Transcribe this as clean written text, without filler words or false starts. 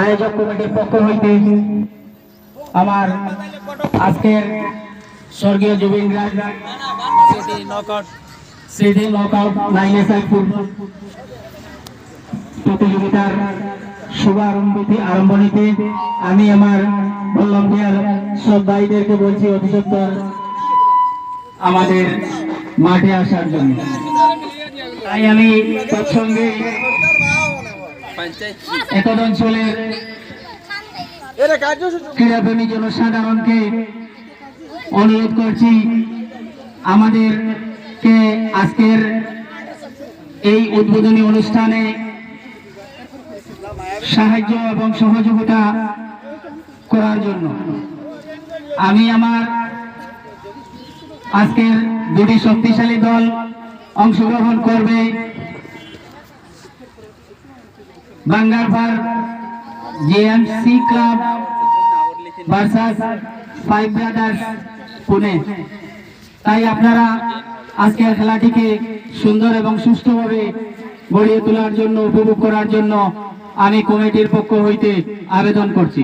আয়োজক কমিটির পক্ষ হইতে আমার আজকের স্বর্গীয় জুবিন রাজ স্মৃতি নকআউট 9 ফুটবল প্রতিযোগিতার আরম্ভণীতে আমি আমার ভলান্টিয়ার সব ভাইদেরকে বলছি অতিসত্বর আমাদের মাঠে আসার জন্য। তাই আমি তৎসঙ্গে একদ অঞ্চলের ক্রীড়াপ্রেমী জনসাধারণকে অনুরোধ করছি আমাদেরকে আজকের এই উদ্বোধনী অনুষ্ঠানে সাহায্য এবং সহযোগিতা করার জন্য। আমি আমার আজকের দুটি শক্তিশালী দল অংশগ্রহণ করবে, Bangarpar JMC club versus five brothers Pune. তাই আপনারা আজকের খেলাটিকে সুন্দর এবং সুষ্ঠুভাবে গড়িয়ে তোলার জন্য, উপভোগ করার জন্য আমি কমিটির পক্ষ হইতে আবেদন করছি।